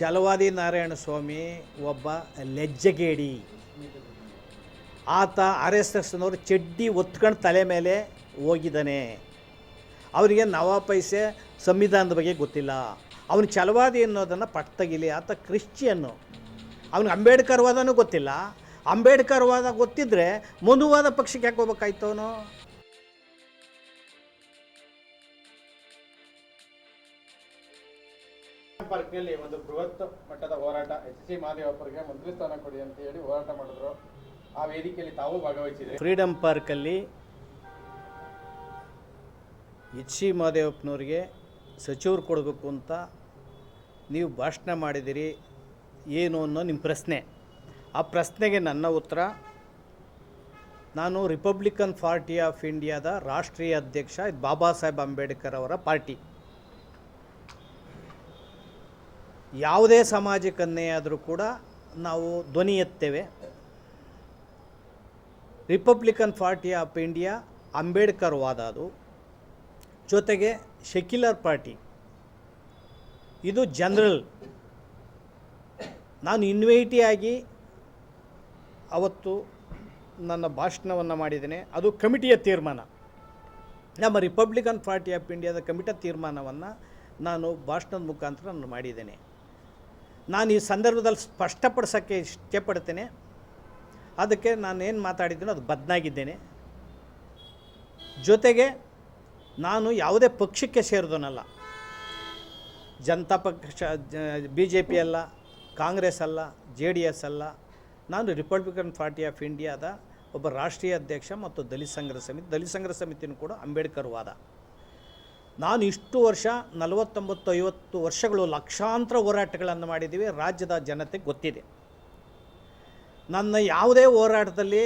ಛಲವಾದಿ ನಾರಾಯಣ ಸ್ವಾಮಿ ಒಬ್ಬ ಲಜ್ಜಗೇಡಿ. ಆತ R S ಎಸ್ನವರು ಚಡ್ಡಿ ಒತ್ಕೊಂಡು ತಲೆ ಮೇಲೆ ಹೋಗಿದ್ದಾನೆ. ಅವರಿಗೆ ನವಾ ಪೈಸೆ ಸಂವಿಧಾನದ ಬಗ್ಗೆ ಗೊತ್ತಿಲ್ಲ. ಅವನು ಛಲವಾದಿ ಅನ್ನೋದನ್ನು ಪಟ್ಟಗಿಲಿ. ಆತ ಕ್ರಿಶ್ಚಿಯನ್ನು. ಅವನಿಗೆ ಅಂಬೇಡ್ಕರ್ ವಾದನೂ ಗೊತ್ತಿಲ್ಲ. ಅಂಬೇಡ್ಕರ್ ವಾದ ಗೊತ್ತಿದ್ದರೆ ಮನುವಾದ ಪಕ್ಷಕ್ಕೆ ಯಾಕೆ ಹೋಗ್ಬೇಕಾಯ್ತು ಅವನು? ಪಾರ್ಕ್ನಲ್ಲಿ ಒಂದು ಬೃಹತ್ ಮಟ್ಟದ ಹೋರಾಟ, ಎಚ್.ಸಿ. ಮಹದೇವಪ್ಪರಿಗೆ ಮಂತ್ರಿ ಸ್ಥಾನ ಕೊಡಿ ಅಂತ ಹೇಳಿ ಹೋರಾಟ ಮಾಡಿದ್ರು. ಆ ವೇದಿಕೆಯಲ್ಲಿ ತಾವು ಭಾಗವಹಿಸಿದೆ. ಫ್ರೀಡಮ್ ಪಾರ್ಕಲ್ಲಿ ಎಚ್.ಸಿ. ಮಹದೇವಪ್ಪನವ್ರಿಗೆ ಸಚಿವರು ಕೊಡಬೇಕು ಅಂತ ನೀವು ಭಾಷಣ ಮಾಡಿದಿರಿ ಏನು ಅನ್ನೋ ನಿಮ್ಮ ಪ್ರಶ್ನೆ. ಆ ಪ್ರಶ್ನೆಗೆ ನನ್ನ ಉತ್ತರ, ನಾನು ರಿಪಬ್ಲಿಕನ್ ಪಾರ್ಟಿ ಆಫ್ ಇಂಡಿಯಾದ ರಾಷ್ಟ್ರೀಯ ಅಧ್ಯಕ್ಷ. ಇದು ಬಾಬಾ ಸಾಹೇಬ್ ಅಂಬೇಡ್ಕರ್ ಅವರ ಪಾರ್ಟಿ. ಯಾವುದೇ ಸಮಾಜಕ್ಕೆ ಅನ್ಯಾಯ ಆದರೂ ಕೂಡ ನಾವು ಧ್ವನಿ ಎತ್ತೇವೆ. Republican Party of India Ambedkar ವಾದ ಅದು. ಜೊತೆಗೆ ಸೆಕ್ಯುಲರ್ ಪಾರ್ಟಿ ಇದು ಜನರಲ್. ನಾನು ಇನ್ವೈಟಿಯಾಗಿ ಅವತ್ತು ನನ್ನ ಭಾಷಣವನ್ನು ಮಾಡಿದ್ದೇನೆ. ಅದು ಕಮಿಟಿಯ ತೀರ್ಮಾನ. ನಮ್ಮ ರಿಪಬ್ಲಿಕನ್ ಪಾರ್ಟಿ ಆಫ್ ಇಂಡಿಯಾದ ಕಮಿಟಿಯ ತೀರ್ಮಾನವನ್ನು ನಾನು ಭಾಷಣದ ಮುಖಾಂತರ ನಾನು ಮಾಡಿದ್ದೇನೆ. ನಾನು ಈ ಸಂದರ್ಭದಲ್ಲಿ ಸ್ಪಷ್ಟಪಡಿಸೋಕ್ಕೆ ಇಷ್ಟಪಡ್ತೇನೆ. ಅದಕ್ಕೆ ನಾನು ಏನು ಮಾತಾಡಿದ್ದೀನೋ ಅದು ಬದಲಾಗಿದ್ದೇನೆ. ಜೊತೆಗೆ ನಾನು ಯಾವುದೇ ಪಕ್ಷಕ್ಕೆ ಸೇರಿದವನಲ್ಲ. ಜನತಾ ಪಕ್ಷ, BJP ಅಲ್ಲ, ಕಾಂಗ್ರೆಸ್ ಅಲ್ಲ, JDS ಅಲ್ಲ. ನಾನು ರಿಪಬ್ಲಿಕನ್ ಪಾರ್ಟಿ ಆಫ್ ಇಂಡಿಯಾದ ಒಬ್ಬ ರಾಷ್ಟ್ರೀಯ ಅಧ್ಯಕ್ಷ ಮತ್ತು ದಲಿತ ಸಂಘರ್ಷ ಸಮಿತಿನೂ ಕೂಡ ಅಂಬೇಡ್ಕರ್ ವಾದ. ನಾನು ಇಷ್ಟು ವರ್ಷ 49-50 ವರ್ಷಗಳು ಲಕ್ಷಾಂತರ ಹೋರಾಟಗಳನ್ನು ಮಾಡಿದ್ದೀವಿ. ರಾಜ್ಯದ ಜನತೆಗೆ ಗೊತ್ತಿದೆ. ನನ್ನ ಯಾವುದೇ ಹೋರಾಟದಲ್ಲಿ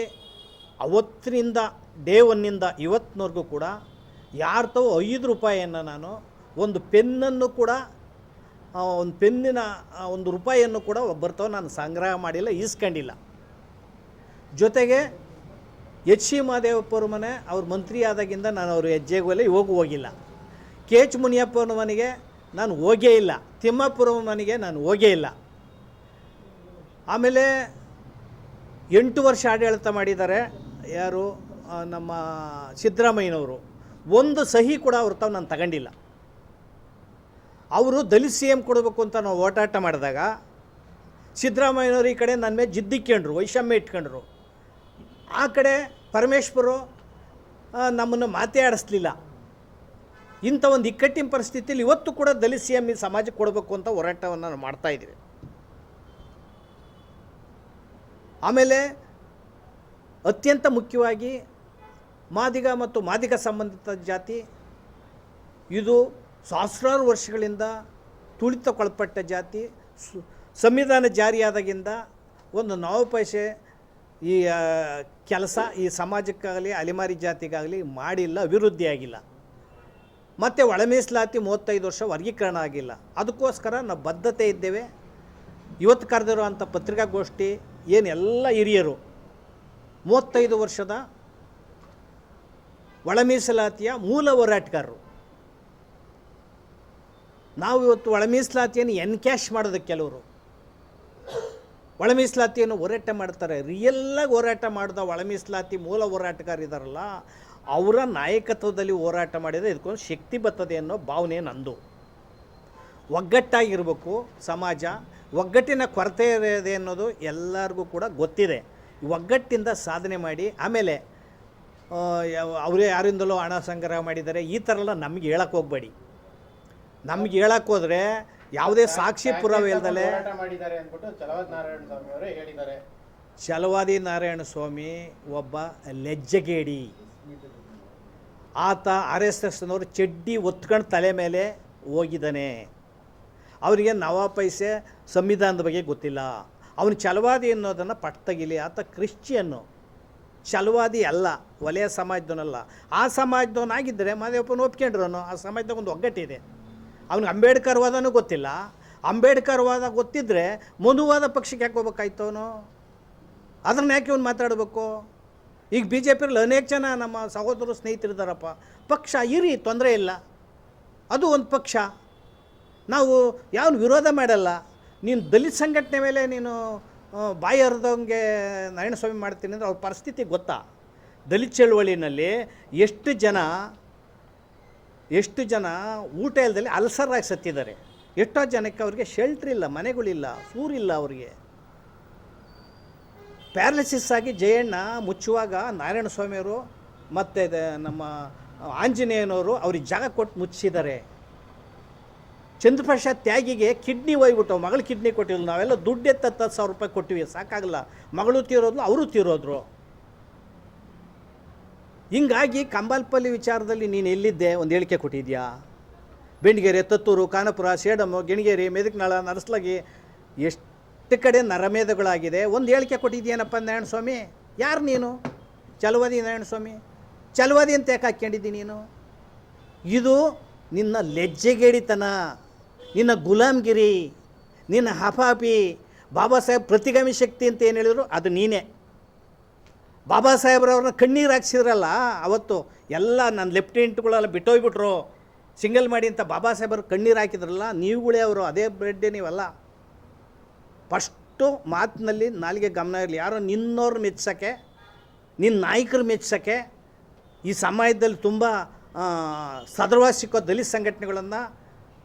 ಅವತ್ತಿನಿಂದ ಡೇ ಒನ್ನಿಂದ ಇವತ್ತಿನವರೆಗೂ ಕೂಡ ಯಾರು ತಾವು 5 ರೂಪಾಯಿಯನ್ನು ನಾನು ಒಂದು ಪೆನ್ನನ್ನು ಕೂಡ ಒಂದು ಪೆನ್ನಿನ 1 ರೂಪಾಯಿಯನ್ನು ಕೂಡ ಒಬ್ಬರ್ತವ ನಾನು ಸಂಗ್ರಹ ಮಾಡಿಲ್ಲ, ಈಸ್ಕೊಂಡಿಲ್ಲ. ಜೊತೆಗೆ ಎಚ್.ಸಿ. ಮಹದೇವಪ್ಪರ ಮನೆ ಅವ್ರ ಮಂತ್ರಿ ಆದಾಗಿಂದ ನಾನು ಅವ್ರ ಹೆಜ್ಜೆಗೋಲೆ ಹೋಗಿಲ್ಲ. KH ಮುನಿಯಪ್ಪನ ಮನೆಗೆ ನಾನು ಹೋಗೇ ಇಲ್ಲ. ತಿಮ್ಮಾಪುರ ಮನೆಗೆ ನಾನು ಹೋಗೇ ಇಲ್ಲ. ಆಮೇಲೆ 8 ವರ್ಷ ಆಡಳಿತ ಮಾಡಿದ್ದಾರೆ ಯಾರು, ನಮ್ಮ ಸಿದ್ದರಾಮಯ್ಯನವರು. ಒಂದು ಸಹಿ ಕೂಡ ಅವ್ರ ತಾವು ನಾನು ತಗೊಂಡಿಲ್ಲ. ಅವರು ದಲಿತ CM ಕೊಡಬೇಕು ಅಂತ ನಾವು ಓಟಾಟ ಮಾಡಿದಾಗ ಸಿದ್ದರಾಮಯ್ಯನವರು ಈ ಕಡೆ ನನ್ನ ಮೇಲೆ ಜಿದ್ದಿಕ್ಕೊಂಡ್ರು, ವೈಷಮ್ಯ ಇಟ್ಕೊಂಡ್ರು. ಆ ಕಡೆ ಪರಮೇಶ್ವರು ನಮ್ಮನ್ನು ಮಾತೇ ಆಡಿಸ್ಲಿಲ್ಲ. ಇಂಥ ಒಂದು ಇಕ್ಕಟ್ಟಿನ ಪರಿಸ್ಥಿತಿಯಲ್ಲಿ ಇವತ್ತು ಕೂಡ ದಲಿತ CM ಈ ಸಮಾಜಕ್ಕೆ ಕೊಡಬೇಕು ಅಂತ ಹೋರಾಟವನ್ನು ನಾವು ಮಾಡ್ತಾಯಿದ್ದೀವಿ. ಆಮೇಲೆ ಅತ್ಯಂತ ಮುಖ್ಯವಾಗಿ ಮಾದಿಗ ಮತ್ತು ಮಾದಿಗ ಸಂಬಂಧಿತ ಜಾತಿ ಇದು ಸಹಸ್ರಾರು ವರ್ಷಗಳಿಂದ ತುಳಿತಕ್ಕೊಳಪಟ್ಟ ಜಾತಿ. ಸಂವಿಧಾನ ಜಾರಿಯಾದಾಗಿಂದ ಒಂದು 4 ಪೈಸೆ ಈ ಕೆಲಸ ಈ ಸಮಾಜಕ್ಕಾಗಲಿ ಅಲೆಮಾರಿ ಜಾತಿಗಾಗಲಿ ಮಾಡಿಲ್ಲ, ಅಭಿವೃದ್ಧಿಯಾಗಿಲ್ಲ. ಮತ್ತು ಒಳ ಮೀಸಲಾತಿ 35 ವರ್ಷ ವರ್ಗೀಕರಣ ಆಗಿಲ್ಲ. ಅದಕ್ಕೋಸ್ಕರ ನಾವು ಬದ್ಧತೆ ಇದ್ದೇವೆ. ಇವತ್ತು ಕರೆದಿರುವಂಥ ಪತ್ರಿಕಾಗೋಷ್ಠಿ ಏನೆಲ್ಲ ಹಿರಿಯರು 35 ವರ್ಷದ ಒಳ ಮೀಸಲಾತಿಯ ಮೂಲ ಹೋರಾಟಗಾರರು. ನಾವು ಇವತ್ತು ಒಳ ಮೀಸಲಾತಿಯನ್ನು ಎನ್ಕ್ಯಾಶ್ ಮಾಡೋದಕ್ಕೆ ಕೆಲವರು ಒಳ ಮೀಸಲಾತಿಯನ್ನು ಹೋರಾಟ ಮಾಡ್ತಾರೆ. ರಿಯಲ್ಲಾಗಿ ಹೋರಾಟ ಮಾಡಿದ ಒಳ ಮೀಸಲಾತಿ ಮೂಲ ಹೋರಾಟಗಾರಿದಾರಲ್ಲ, ಅವರ ನಾಯಕತ್ವದಲ್ಲಿ ಹೋರಾಟ ಮಾಡಿದರೆ ಇದಕ್ಕೊಂದು ಶಕ್ತಿ ಬರ್ತದೆ ಅನ್ನೋ ಭಾವನೆ ನಂದು. ಒಗ್ಗಟ್ಟಾಗಿರಬೇಕು ಸಮಾಜ. ಒಗ್ಗಟ್ಟಿನ ಕೊರತೆ ಇದೆ ಅನ್ನೋದು ಎಲ್ಲರಿಗೂ ಕೂಡ ಗೊತ್ತಿದೆ. ಒಗ್ಗಟ್ಟಿಂದ ಸಾಧನೆ ಮಾಡಿ ಆಮೇಲೆ ಅವರೇ ಯಾರಿಂದಲೋ ಹಣ ಸಂಗ್ರಹ ಮಾಡಿದ್ದಾರೆ ಈ ಥರ ಎಲ್ಲ ನಮಗೆ ಹೇಳಕ್ಕೆ ಹೋಗಬೇಡಿ. ನಮಗೆ ಹೇಳಕ್ಕೆ ಹೋದರೆ ಯಾವುದೇ ಸಾಕ್ಷಿ ಪುರಾವೆ ಇಲ್ದಲೆ ಛಲವಾದಿ ನಾರಾಯಣ ಸ್ವಾಮಿ ಒಬ್ಬ ಲಜ್ಜಗೇಡಿ. ಆತ RSSನವರು ಚಡ್ಡಿ ಒತ್ಕೊಂಡು ತಲೆ ಮೇಲೆ ಹೋಗಿದ್ದಾನೆ. ಅವರಿಗೆ ನವಾ ಪೈಸೆ ಸಂವಿಧಾನದ ಬಗ್ಗೆ ಗೊತ್ತಿಲ್ಲ. ಅವನು ಛಲವಾದಿ ಅನ್ನೋದನ್ನು ಪಟ್ಟಗಿಲಿ. ಆತ ಕ್ರಿಶ್ಚಿಯನ್ನು, ಛಲವಾದಿ ಅಲ್ಲ, ವಲಯ ಸಮಾಜದವನಲ್ಲ. ಆ ಸಮಾಜದವನಾಗಿದ್ದರೆ ಮಹದೇವಪ್ಪನ ಒಪ್ಕೊಂಡ್ರು. ಆ ಸಮಾಜದಾಗ ಒಂದು ಒಗ್ಗಟ್ಟಿದೆ. ಅವನಿಗೆ ಅಂಬೇಡ್ಕರ್ ವಾದನೂ ಗೊತ್ತಿಲ್ಲ. ಅಂಬೇಡ್ಕರ್ ವಾದ ಗೊತ್ತಿದ್ದರೆ ಮನುವಾದ ಪಕ್ಷಕ್ಕೆ ಯಾಕೆ ಹೋಗ್ಬೇಕಾಯ್ತು ಅವನು? ಅದನ್ನು ಯಾಕೆ ಇವನು ಮಾತಾಡಬೇಕು? ಈಗ BJPಯಲ್ಲಿ ಅನೇಕ ಜನ ನಮ್ಮ ಸಹೋದರರು ಸ್ನೇಹಿತರಿದ್ದಾರಪ್ಪ. ಪಕ್ಷ ಇರಿ, ತೊಂದರೆ ಇಲ್ಲ, ಅದು ಒಂದು ಪಕ್ಷ. ನಾವು ಯಾವನು ವಿರೋಧ ಮಾಡಲ್ಲ. ನೀನು ದಲಿತ ಸಂಘಟನೆ ಮೇಲೆ ನೀನು ಬಾಯಿ ಹರಿದಂಗೆ ನಾರಾಯಣಸ್ವಾಮಿ ಮಾಡ್ತೀನಿ ಅಂದರೆ ಅವ್ರ ಪರಿಸ್ಥಿತಿ ಗೊತ್ತಾ? ದಲಿತ ಚಳುವಳಿನಲ್ಲಿ ಎಷ್ಟು ಜನ ಊಟ ಇಲ್ಲದಲ್ಲಿ ಅಲ್ಸರಾಗಿ ಸತ್ತಿದ್ದಾರೆ. ಎಷ್ಟೋ ಜನಕ್ಕೆ ಅವ್ರಿಗೆ ಶೆಲ್ಟ್ರ್ ಇಲ್ಲ, ಮನೆಗಳಿಲ್ಲ, ಸೂರಿಲ್ಲ ಅವ್ರಿಗೆ. ಪ್ಯಾರಲಿಸಿಸ್ ಆಗಿ ಜಯಣ್ಣ ಮುಚ್ಚುವಾಗ ನಾರಾಯಣಸ್ವಾಮಿಯವರು ಮತ್ತು ನಮ್ಮ ಆಂಜನೇಯನವರು ಅವ್ರಿಗೆ ಜಾಗ ಕೊಟ್ಟು ಮುಚ್ಚಿದ್ದಾರೆ. ಚಂದ್ರಪ್ರಸಾದ್ ತ್ಯಾಗಿಗೆ ಕಿಡ್ನಿ ಒಯ್ಬಿಟ್ಟು ಮಗಳು ಕಿಡ್ನಿ ಕೊಟ್ಟಿಲ್ಲ. ನಾವೆಲ್ಲ ದುಡ್ಡು ಎತ್ತ 10,000 ರೂಪಾಯಿ ಕೊಟ್ಟಿವಿ, ಸಾಕಾಗಲ್ಲ. ಮಗಳು ತೀರೋದ್ಲು, ಅವರು ತೀರೋದ್ರು. ಹಿಂಗಾಗಿ ಕಂಬಾಲ್ಪಲ್ಲಿ ವಿಚಾರದಲ್ಲಿ ನೀನು ಎಲ್ಲಿದ್ದೆ? ಒಂದು ಹೇಳಿಕೆ ಕೊಟ್ಟಿದ್ಯಾ? ಬೆಂಡಿಗೆರೆ, ತತ್ತೂರು, ಖಾನಾಪುರ, ಸೇಡಮು, ಗಿಣಿಗೇರಿ, ಮೆದಕ್ನಾಳ, ನರಸ್ಲಗಿ ಎಷ್ಟು ಕಡೆ ನರಮೇಧಗಳಾಗಿದೆ. ಒಂದು ಹೇಳಿಕೆ ಕೊಟ್ಟಿದ್ದೀನಪ್ಪ ನಾರಾಯಣಸ್ವಾಮಿ? ಯಾರು ನೀನು? ಚಲವಾದಿ ನಾರಾಯಣಸ್ವಾಮಿ? ಚಲವಾದಿ ಅಂತ ಯಾಕೆ ಹಾಕ್ಕೊಂಡಿದ್ದೀನಿ ನೀನು? ಇದು ನಿನ್ನ ಲಜ್ಜೆಗೇಡಿತನ, ನಿನ್ನ ಗುಲಾಮ್ಗಿರಿ, ನಿನ್ನ ಹಫಾಪಿ. ಬಾಬಾ ಸಾಹೇಬ್ ಪ್ರತಿಗಾಮಿ ಶಕ್ತಿ ಅಂತ ಏನು ಹೇಳಿದ್ರು ಅದು ನೀನೇ. ಬಾಬಾ ಸಾಹೇಬ್ರವ್ರನ್ನ ಕಣ್ಣೀರು ಹಾಕ್ಸಿದ್ರಲ್ಲ ಅವತ್ತು, ಎಲ್ಲ ನನ್ನ ಲೆಫ್ಟಿನೆಂಟ್ಗಳೆಲ್ಲ ಬಿಟ್ಟೋಗ್ಬಿಟ್ರು, ಸಿಂಗಲ್ ಮಾಡಿ ಅಂತ ಬಾಬಾ ಸಾಹೇಬ್ರು ಕಣ್ಣೀರು ಹಾಕಿದ್ರಲ್ಲ, ನೀವುಗಳೇ ಅವರು. ಅದೇ ಬ್ರೆಡ್ಡೆ ನೀವಲ್ಲ. ಫಸ್ಟು ಮಾತಿನಲ್ಲಿ ನಾಲಿಗೆ ಗಮನ ಇರಲಿ. ಯಾರೋ ನಿನ್ನವ್ರು ಮೆಚ್ಚೋಕ್ಕೆ, ನಿನ್ನ ನಾಯಕರು ಮೆಚ್ಚೋಕ್ಕೆ ಈ ಸಮಾಜದಲ್ಲಿ ತುಂಬ ಸದೃವಾಸಿಕೋ ದಲಿತ ಸಂಘಟನೆಗಳನ್ನು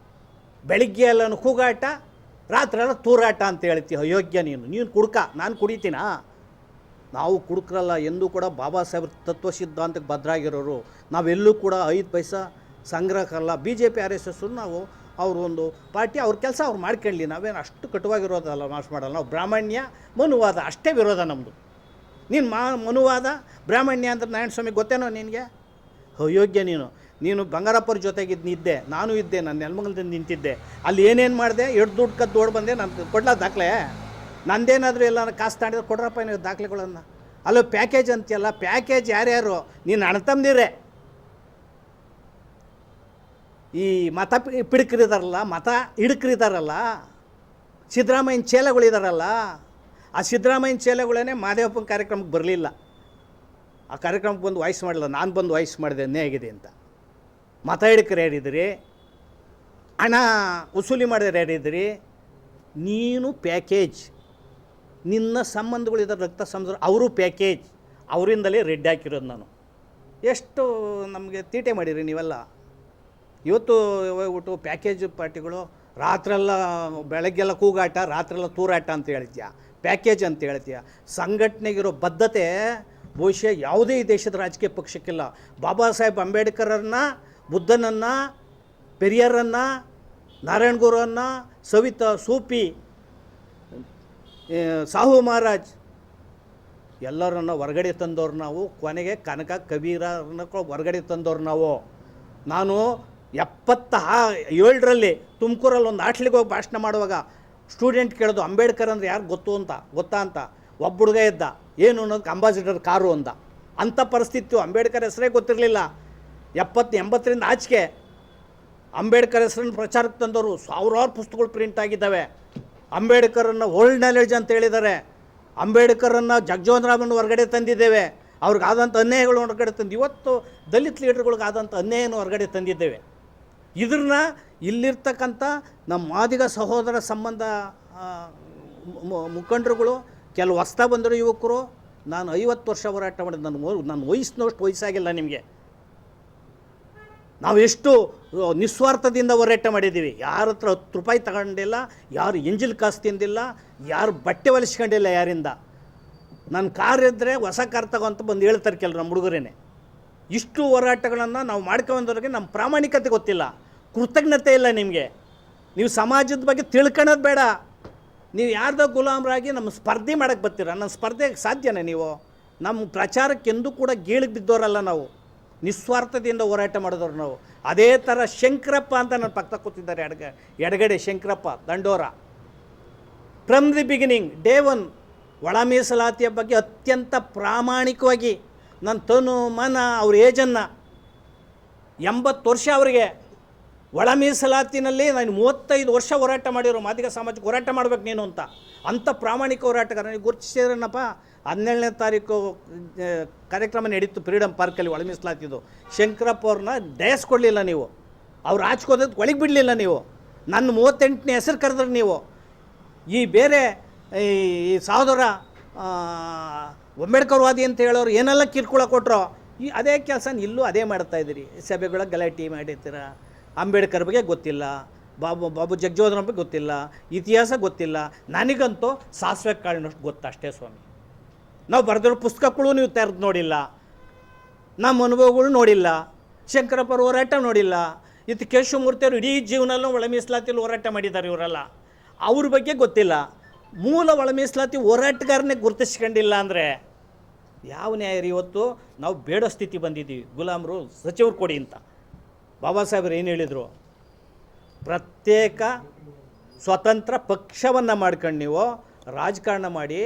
ಬೆಳಿಗ್ಗೆ ಎಲ್ಲನೂ ಕೂಗಾಟ, ರಾತ್ರಿ ಎಲ್ಲ ತೂರಾಟ ಅಂತ ಹೇಳ್ತೀವಿ. ಅಯೋಗ್ಯ ನೀನು ಕುಡ್ಕ. ನಾನು ಕುಡಿತೀನಾ? ನಾವು ಕುಡುಕರಲ್ಲ. ಎಂದೂ ಕೂಡ ಬಾಬಾ ಸಾಹೇಬ್ರ ತತ್ವ ಸಿದ್ಧಾಂತಕ್ಕೆ ಭದ್ರಾಗಿರೋರು. ನಾವೆಲ್ಲೂ ಕೂಡ 5 ಪೈಸಾ ಸಂಗ್ರಹಕ್ಕಲ್ಲ. BJP RSS ನಾವು ಅವರು ಒಂದು ಪಾರ್ಟಿ, ಅವ್ರ ಕೆಲಸ ಅವ್ರು ಮಾಡ್ಕೊಳ್ಳಿ. ನಾವೇನು ಅಷ್ಟು ಕಟುವಾಗಿರೋದಲ್ಲ, ಮಾಡಲ್ಲ. ನಾವು ಬ್ರಾಹ್ಮಣ್ಯ ಮನುವಾದ ಅಷ್ಟೇ ವಿರೋಧ ನಮ್ಮದು. ನೀನು ಮನುವಾದ ಬ್ರಾಹ್ಮಣ್ಯ ಅಂದ್ರೆ ನಾರಾಯಣಸ್ವಾಮಿ ಗೊತ್ತೇನೋ ನಿನಗೆ? ಅಯೋಗ್ಯ ನೀನು ಬಂಗಾರಪ್ಪರ ಜೊತೆಗಿದ್ದೆ, ನಾನು ಇದ್ದೆ, ನಾನು ನೆಲಮಂಗಲದಿಂದ ನಿಂತಿದ್ದೆ. ಅಲ್ಲಿ ಏನೇನು ಮಾಡಿದೆ? ಎಷ್ಟು ದುಡ್ಡು ಕದ್ದು ಓಡ್ ಬಂದೆ. ನಾನು ಕೊಡ್ಲಾ ದಾಖಲೆ? ನಂದೇನಾದರೂ ಎಲ್ಲ ಕಾಸು ತಾಂಡಿದ್ರೆ ಕೊಡ್ರಪ್ಪ ನೀವು ದಾಖಲೆಗಳನ್ನು. ಅಲ್ಲೋ ಪ್ಯಾಕೇಜ್ ಅಂತೀಯಲ್ಲ, ಪ್ಯಾಕೇಜ್ ಯಾರ್ಯಾರು? ನೀನು ಅಣ್ತಂದಿರೇ. ಈ ಮತ ಪಿಡುಕರಿದಾರಲ್ಲ, ಮತ ಹಿಡುಕರಿದಾರಲ್ಲ, ಸಿದ್ದರಾಮಯ್ಯನ ಚೇಲೆಗಳಿದಾರಲ್ಲ, ಆ ಸಿದ್ದರಾಮಯ್ಯನ ಚೇಲೆಗಳೇ ಮಾದೇವಪ್ಪನ ಕಾರ್ಯಕ್ರಮಕ್ಕೆ ಬರಲಿಲ್ಲ. ಆ ಕಾರ್ಯಕ್ರಮಕ್ಕೆ ಬಂದು ವಾಯ್ಸ್ ಮಾಡಲಿಲ್ಲ. ನಾನು ಬಂದು ವಾಯ್ಸ್ ಮಾಡಿದೆ ಹೇಗಿದೆ ಅಂತ. ಮತ ಹಿಡುಕರು ಹೇಳಿದಿರಿ, ಹಣ ವಸೂಲಿ ಮಾಡಿದ್ರೆ ಹೇಳಿದಿರಿ. ನೀನು ಪ್ಯಾಕೇಜ್. ನಿನ್ನ ಸಂಬಂಧಗಳಿದ್ದಾರೆ, ರಕ್ತ ಸಂಬಂಧ, ಅವರು ಪ್ಯಾಕೇಜ್. ಅವರಿಂದಲೇ ರೆಡ್ ಹಾಕಿರೋದು ನಾನು. ಎಷ್ಟು ನಮಗೆ ತೀಟೆ ಮಾಡಿರಿ ನೀವೆಲ್ಲ. ಇವತ್ತು ಹೋಗ್ಬಿಟ್ಟು ಪ್ಯಾಕೇಜ್ ಪಾರ್ಟಿಗಳು ರಾತ್ರೆಲ್ಲ ಬೆಳಗ್ಗೆಲ್ಲ ಕೂಗಾಟ, ರಾತ್ರೆಲ್ಲ ತೂರಾಟ ಅಂತ ಹೇಳ್ತೀಯ, ಪ್ಯಾಕೇಜ್ ಅಂತ ಹೇಳ್ತೀಯ. ಸಂಘಟನೆಗಿರೋ ಬದ್ಧತೆ ಬಹುಶಃ ಯಾವುದೇ ಈ ದೇಶದ ರಾಜಕೀಯ ಪಕ್ಷಕ್ಕಿಲ್ಲ. ಬಾಬಾ ಸಾಹೇಬ್ ಅಂಬೇಡ್ಕರನ್ನು, ಬುದ್ಧನನ್ನು, ಪೆರಿಯರನ್ನು, ನಾರಾಯಣಗುರುವನ್ನು, ಸವಿತಾ, ಸೂಪಿ, ಸಾಹು ಮಹಾರಾಜ್ ಎಲ್ಲರನ್ನ ಹೊರಗಡೆ ತಂದವ್ರು ನಾವು. ಕೊನೆಗೆ ಕನಕ ಕಬೀರನ್ನ ಹೊರಗಡೆ ತಂದವ್ರು ನಾವು. ನಾನು 77ರಲ್ಲಿ ತುಮಕೂರಲ್ಲಿ ಒಂದು ಹಾಟ್ಲಿಗೆ ಹೋಗಿ ಭಾಷಣ ಮಾಡುವಾಗ ಸ್ಟೂಡೆಂಟ್ ಕೇಳೋದು ಅಂಬೇಡ್ಕರ್ ಅಂದರೆ ಯಾರು ಗೊತ್ತಾ ಅಂತ. ಒಬ್ಬ ಹುಡುಗ ಇದ್ದ, ಏನು ಅನ್ನೋದಕ್ಕೆ ಅಂಬಾಸಿಡರ್ ಕಾರು ಅಂದ. ಅಂಥ ಪರಿಸ್ಥಿತಿ. ಅಂಬೇಡ್ಕರ್ ಹೆಸರೇ ಗೊತ್ತಿರಲಿಲ್ಲ. 70-80ರಿಂದ ಆಚೆಗೆ ಅಂಬೇಡ್ಕರ್ ಹೆಸರನ್ನು ಪ್ರಚಾರಕ್ಕೆ ತಂದವರು. ಸಾವಿರಾರು ಪುಸ್ತಕಗಳು ಪ್ರಿಂಟ್ ಆಗಿದ್ದಾವೆ. ಅಂಬೇಡ್ಕರನ್ನು ವರ್ಲ್ಡ್ ನಾಲೆಡ್ಜ್ ಅಂತ ಹೇಳಿದ್ದಾರೆ. ಅಂಬೇಡ್ಕರನ್ನು ಜಗಜೀವನ್ ರಾಮನ್ನು ಹೊರಗಡೆ ತಂದಿದ್ದೇವೆ. ಅವ್ರಿಗಾದಂಥ ಅನ್ಯಾಯಗಳು ಹೊರಗಡೆ ತಂದು, ಇವತ್ತು ದಲಿತ ಲೀಡರ್ಗಳಿಗಾದಂಥ ಅನ್ಯಾಯನ ಹೊರಗಡೆ ತಂದಿದ್ದೇವೆ. ಇದನ್ನ ಇಲ್ಲಿರ್ತಕ್ಕಂಥ ನಮ್ಮ ಮಾದಿಗ ಸಹೋದರ ಸಂಬಂಧ ಮುಖಂಡರುಗಳು, ಕೆಲವು ಹೊಸ್ತಾ ಬಂದರು ಯುವಕರು. ನಾನು 50 ವರ್ಷ ಹೋರಾಟ ಮಾಡಿದ್ದು. ನನ್ನ ವಯಸ್ಸಿನಷ್ಟು ವಯಸ್ಸಾಗಿಲ್ಲ ನಿಮಗೆ. ನಾವು ಎಷ್ಟು ನಿಸ್ವಾರ್ಥದಿಂದ ಹೋರಾಟ ಮಾಡಿದ್ದೀವಿ. ಯಾರ ಹತ್ರ 10 ರೂಪಾಯಿ ತಗೊಂಡಿಲ್ಲ, ಯಾರು ಎಂಜಿಲ್ ಕಾಸು ತಿಂದಿಲ್ಲ, ಯಾರು ಬಟ್ಟೆ ಹೊಲಿಸ್ಕೊಂಡಿಲ್ಲ ಯಾರಿಂದ. ನನ್ನ ಕಾರ್ ಇದ್ದರೆ ಹೊಸ ಕಾರ್ ತಗೋ ಅಂತ ಬಂದು ಹೇಳ್ತಾರೆ ಕೆಲವು ನಮ್ಮ ಹುಡುಗರೇನೆ. ಇಷ್ಟು ಹೋರಾಟಗಳನ್ನು ನಾವು ಮಾಡ್ಕೊಂಡವ್ರಿಗೆ ನಮ್ಮ ಪ್ರಾಮಾಣಿಕತೆ ಗೊತ್ತಿಲ್ಲ, ಕೃತಜ್ಞತೆ ಇಲ್ಲ ನಿಮಗೆ. ನೀವು ಸಮಾಜದ ಬಗ್ಗೆ ತಿಳ್ಕೊಳ್ಳೋದು ಬೇಡ. ನೀವು ಯಾರ್ದೋ ಗುಲಾಮರಾಗಿ ನಮ್ಮ ಸ್ಪರ್ಧೆ ಮಾಡೋಕ್ಕೆ ಬರ್ತೀರ. ನನ್ನ ಸ್ಪರ್ಧೆಗೆ ಸಾಧ್ಯನೇ ನೀವು? ನಮ್ಮ ಪ್ರಚಾರಕ್ಕೆ ಎಂದೂ ಕೂಡ ಗೀಳಿಗೆ ಬಿದ್ದವರಲ್ಲ ನಾವು. ನಿಸ್ವಾರ್ಥದಿಂದ ಹೋರಾಟ ಮಾಡಿದವ್ರು ನಾವು. ಅದೇ ಥರ ಶಂಕರಪ್ಪ ಅಂತ ನನ್ನ ಪಕ್ಕ ಕೂತಿದ್ದಾರೆ, ಎಡಗಡೆ Shankarappa Dandora. From the beginning, day 1 ಒಳ ಮೀಸಲಾತಿಯ ಬಗ್ಗೆ ಅತ್ಯಂತ ಪ್ರಾಮಾಣಿಕವಾಗಿ ನನ್ನ ತನು ಮನ ಅವ್ರ ಏಜನ್ನು 80 ವರ್ಷ ಅವರಿಗೆ ಒಳ ಮೀಸಲಾತಿನಲ್ಲಿ ನಾನು 35 ವರ್ಷ ಹೋರಾಟ ಮಾಡಿರೋ ಮಾದಿಗ ಸಮಾಜಕ್ಕೆ ಹೋರಾಟ ಮಾಡ್ಬೇಕು ನೀನು ಅಂತ. ಅಂಥ ಪ್ರಾಮಾಣಿಕ ಹೋರಾಟಗಾರ ನೀವು ಗುರುತಿಸಿದ್ರನಪ್ಪ. 17ನೇ ತಾರೀಕು ಕಾರ್ಯಕ್ರಮ ನಡೀತು ಫ್ರೀಡಮ್ ಪಾರ್ಕಲ್ಲಿ ಒಳ ಮೀಸಲಾತಿದ್ದು. ಶಂಕರಪ್ಪ ಅವ್ರನ್ನ ಡಯಸ್ಕೊಡ್ಲಿಲ್ಲ ನೀವು. ಅವ್ರು ಆಚ್ಕೋದಕ್ಕೆ ಒಳಗೆ ಬಿಡಲಿಲ್ಲ ನೀವು. ನನ್ನ 38ನೇ ಹೆಸರು ಕರೆದ್ರೆ ನೀವು. ಈ ಬೇರೆ ಈ ಸಹೋದರ ಅಂಬೇಡ್ಕರ್ವಾದಿ ಅಂತ ಹೇಳೋರು ಏನೆಲ್ಲ ಕಿರ್ಕುಳ ಕೊಟ್ಟರೋ ಈ ಅದೇ ಕೆಲಸ ಇಲ್ಲೂ ಅದೇ ಮಾಡ್ತಾಯಿದ್ದೀರಿ. ಸಭೆಗಳ ಗಲಾಟೆ ಮಾಡಿರ್ತೀರ. ಅಂಬೇಡ್ಕರ್ ಬಗ್ಗೆ ಗೊತ್ತಿಲ್ಲ, ಬಾಬು ಜಗಜೀವನ ಬಗ್ಗೆ ಗೊತ್ತಿಲ್ಲ, ಇತಿಹಾಸ ಗೊತ್ತಿಲ್ಲ. ನನಗಂತೂ ಸಾಸಿವೆ ಕಾಳಿನಷ್ಟು ಗೊತ್ತು ಅಷ್ಟೇ ಸ್ವಾಮಿ. ನಾವು ಬರೆದಿರೋ ಪುಸ್ತಕಗಳು ನೀವು ತೆರೆದು ನೋಡಿಲ್ಲ, ನಮ್ಮ ಅನುಭವಗಳು ನೋಡಿಲ್ಲ, ಶಂಕರಪ್ಪರ ಹೋರಾಟ ನೋಡಿಲ್ಲ. ಇದು ಕೇಶವಮೂರ್ತಿಯವರು ಇಡೀ ಜೀವನಲ್ಲೂ ಒಳ ಮೀಸಲಾತಿಯಲ್ಲಿ ಹೋರಾಟ ಮಾಡಿದ್ದಾರೆ. ಇವರೆಲ್ಲ ಅವ್ರ ಬಗ್ಗೆ ಗೊತ್ತಿಲ್ಲ. ಮೂಲ ಒಳ ಮೀಸಲಾತಿ ಹೋರಾಟಗಾರನೇ ಗುರುತಿಸ್ಕೊಂಡಿಲ್ಲ ಅಂದರೆ ಯಾವ ನ್ಯಾಯ ರೀ? ಇವತ್ತು ನಾವು ಬೇಡೋ ಸ್ಥಿತಿ ಬಂದಿದ್ದೀವಿ. ಗುಲಾಮರು ಸಚಿವರು ಕೊಡಿ ಅಂತ ಬಾಬಾ ಸಾಹೇಬರು ಏನು ಹೇಳಿದರು? ಪ್ರತ್ಯೇಕ ಸ್ವತಂತ್ರ ಪಕ್ಷವನ್ನು ಮಾಡ್ಕೊಂಡು ನೀವು ರಾಜಕಾರಣ ಮಾಡಿ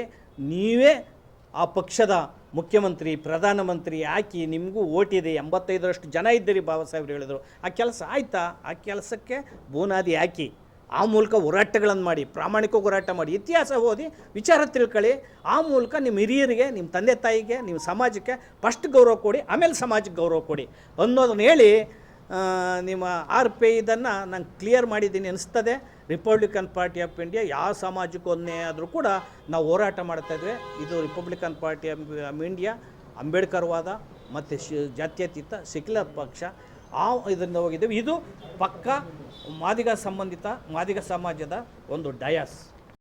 ನೀವೇ ಆ ಪಕ್ಷದ ಮುಖ್ಯಮಂತ್ರಿ ಪ್ರಧಾನಮಂತ್ರಿ ಹಾಕಿ ನಿಮಗೂ ಓಟಿದೆ, 85ರಷ್ಟು ಜನ ಇದ್ದೀರಿ ಬಾಬಾ ಸಾಹೇಬ್ರು ಹೇಳಿದರು. ಆ ಕೆಲಸ ಆಯಿತಾ? ಆ ಕೆಲಸಕ್ಕೆ ಬುನಾದಿ ಹಾಕಿ ಆ ಮೂಲಕ ಹೋರಾಟಗಳನ್ನು ಮಾಡಿ, ಪ್ರಾಮಾಣಿಕ ಹೋರಾಟ ಮಾಡಿ, ಇತಿಹಾಸ ಓದಿ ವಿಚಾರ ತಿಳ್ಕೊಳ್ಳಿ. ಆ ಮೂಲಕ ನಿಮ್ಮ ಹಿರಿಯರಿಗೆ, ನಿಮ್ಮ ತಂದೆ ತಾಯಿಗೆ, ನಿಮ್ಮ ಸಮಾಜಕ್ಕೆ ಫಸ್ಟ್ ಗೌರವ ಕೊಡಿ, ಆಮೇಲೆ ಸಮಾಜಕ್ಕೆ ಗೌರವ ಕೊಡಿ ಅನ್ನೋದನ್ನ ಹೇಳಿ ನಿಮ್ಮ RPI ಇದನ್ನು ನಾನು ಕ್ಲಿಯರ್ ಮಾಡಿದ್ದೀನಿ ಅನಿಸ್ತದೆ. ರಿಪಬ್ಲಿಕನ್ ಪಾರ್ಟಿ ಆಫ್ ಇಂಡಿಯಾ ಯಾವ ಸಮಾಜಕ್ಕೂ ಒಂದೇ ಆದರೂ ಕೂಡ ನಾವು ಹೋರಾಟ ಮಾಡ್ತಾಯಿದ್ವಿ. ಇದು ರಿಪಬ್ಲಿಕನ್ ಪಾರ್ಟಿ ಆಫ್ ಇಂಡಿಯಾ ಅಂಬೇಡ್ಕರ್ವಾದ ಮತ್ತು ಜಾತ್ಯತೀತ ಸೆಕ್ಯುಲರ್ ಪಕ್ಷ ಇದರಿಂದ ಹೋಗಿದ್ದೇವೆ. ಇದು ಪಕ್ಕ ಮಾದಿಗ ಸಂಬಂಧಿತ ಮಾದಿಗ ಸಮಾಜದ ಒಂದು ಡಯಾಸ್.